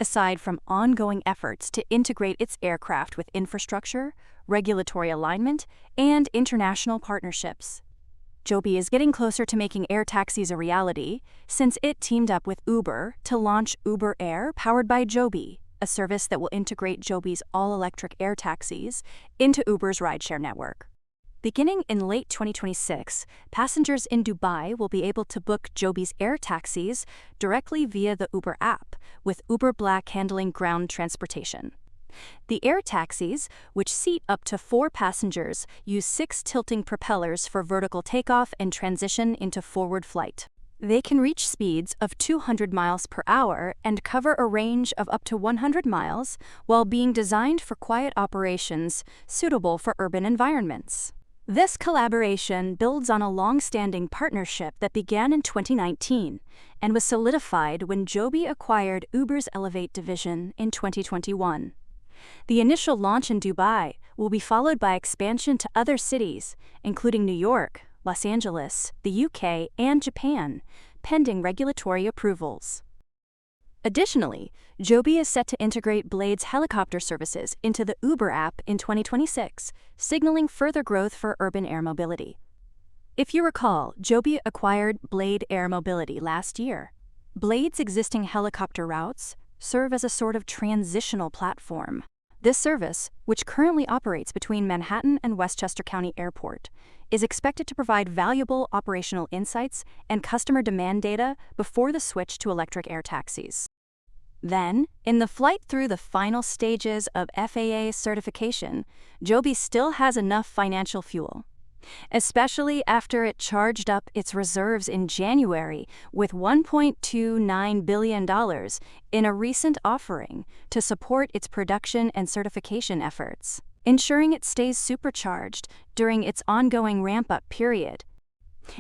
aside from ongoing efforts to integrate its aircraft with infrastructure, regulatory alignment, and international partnerships. Joby is getting closer to making air taxis a reality since it teamed up with Uber to launch Uber Air powered by Joby, a service that will integrate Joby's all-electric air taxis into Uber's rideshare network. Beginning in late 2026, passengers in Dubai will be able to book Joby's air taxis directly via the Uber app, with Uber Black handling ground transportation. The air taxis, which seat up to 4 passengers, use 6 tilting propellers for vertical takeoff and transition into forward flight. They can reach speeds of 200 miles per hour and cover a range of up to 100 miles while being designed for quiet operations suitable for urban environments. This collaboration builds on a long-standing partnership that began in 2019 and was solidified when Joby acquired Uber's Elevate division in 2021. The initial launch in Dubai will be followed by expansion to other cities, including New York, Los Angeles, the UK, and Japan, pending regulatory approvals. Additionally, Joby is set to integrate Blade's helicopter services into the Uber app in 2026, signaling further growth for urban air mobility. If you recall, Joby acquired Blade Air Mobility last year. Blade's existing helicopter routes serve as a sort of transitional platform. This service, which currently operates between Manhattan and Westchester County Airport, is expected to provide valuable operational insights and customer demand data before the switch to electric air taxis. Then, in the flight through the final stages of FAA certification, Joby still has enough financial fuel, especially after it charged up its reserves in January with $1.29 billion in a recent offering to support its production and certification efforts, ensuring it stays supercharged during its ongoing ramp-up period,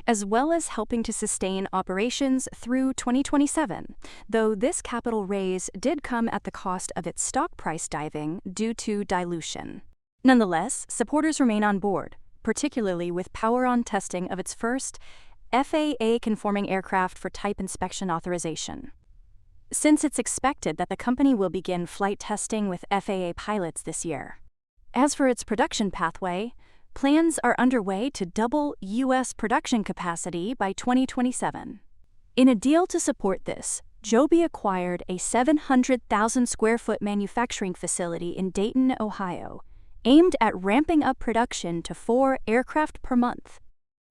as well as helping to sustain operations through 2027, though this capital raise did come at the cost of its stock price diving due to dilution. Nonetheless, supporters remain on board, particularly with power-on testing of its first FAA-conforming aircraft for type inspection authorization. Since it's expected that the company will begin flight testing with FAA pilots this year. As for its production pathway, plans are underway to double U.S. production capacity by 2027. In a deal to support this, Joby acquired a 700,000-square-foot manufacturing facility in Dayton, Ohio, aimed at ramping up production to 4 aircraft per month.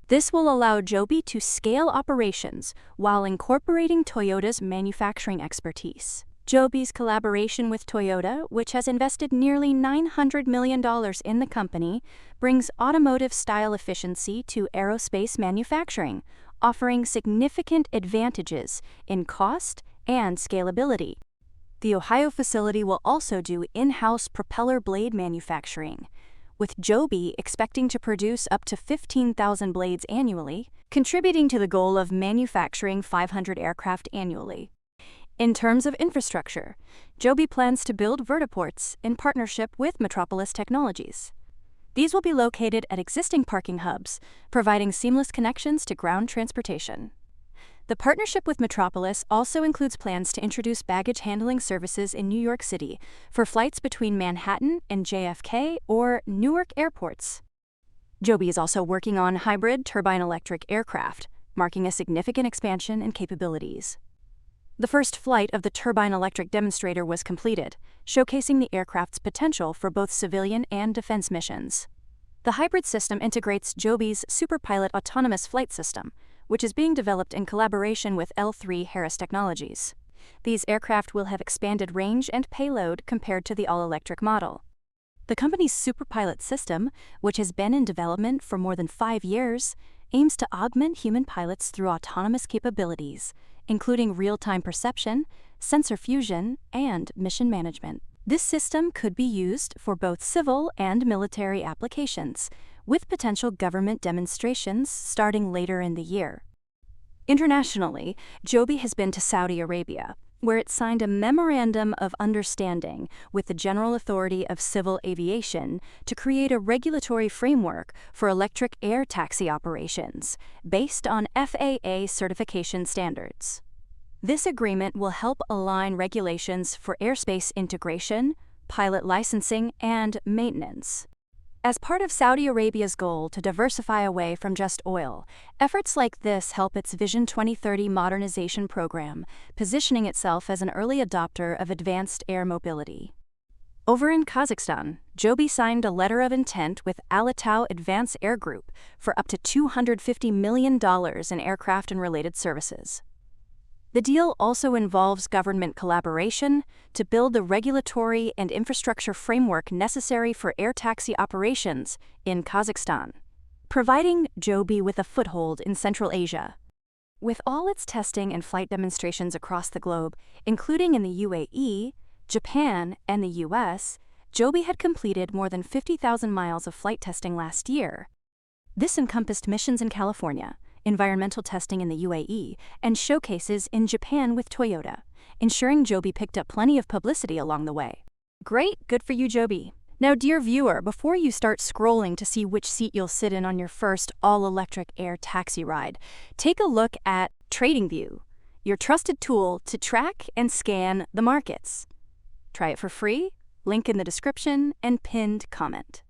This will allow Joby to scale operations while incorporating Toyota's manufacturing expertise. Joby's collaboration with Toyota, which has invested nearly $900 million in the company, brings automotive-style efficiency to aerospace manufacturing, offering significant advantages in cost and scalability. The Ohio facility will also do in-house propeller blade manufacturing, with Joby expecting to produce up to 15,000 blades annually, contributing to the goal of manufacturing 500 aircraft annually. In terms of infrastructure, Joby plans to build vertiports in partnership with Metropolis Technologies. These will be located at existing parking hubs, providing seamless connections to ground transportation. The partnership with Metropolis also includes plans to introduce baggage handling services in New York City for flights between Manhattan and JFK or Newark airports. Joby is also working on hybrid turbine-electric aircraft, marking a significant expansion in capabilities. The first flight of the turbine-electric demonstrator was completed, showcasing the aircraft's potential for both civilian and defense missions. The hybrid system integrates Joby's Superpilot autonomous flight system, which is being developed in collaboration with L3 Harris Technologies. These aircraft will have expanded range and payload compared to the all-electric model. The company's Superpilot system, which has been in development for more than 5 years, aims to augment human pilots through autonomous capabilities, including real-time perception, sensor fusion, and mission management. This system could be used for both civil and military applications, with potential government demonstrations starting later in the year. Internationally, Joby has been to Saudi Arabia, where it signed a memorandum of understanding with the General Authority of Civil Aviation to create a regulatory framework for electric air taxi operations based on FAA certification standards. This agreement will help align regulations for airspace integration, pilot licensing, and maintenance. As part of Saudi Arabia's goal to diversify away from just oil, efforts like this help its Vision 2030 modernization program, positioning itself as an early adopter of advanced air mobility. Over in Kazakhstan, Joby signed a letter of intent with Alatau Advanced Air Group for up to $250 million in aircraft and related services. The deal also involves government collaboration to build the regulatory and infrastructure framework necessary for air taxi operations in Kazakhstan, providing Joby with a foothold in Central Asia. With all its testing and flight demonstrations across the globe, including in the UAE, Japan, and the US, Joby had completed more than 50,000 miles of flight testing last year. This encompassed missions in California, environmental testing in the UAE, and showcases in Japan with Toyota, ensuring Joby picked up plenty of publicity along the way. Great, good for you, Joby. Now, dear viewer, before you start scrolling to see which seat you'll sit in on your first all-electric air taxi ride, take a look at TradingView, your trusted tool to track and scan the markets. Try it for free, link in the description and pinned comment.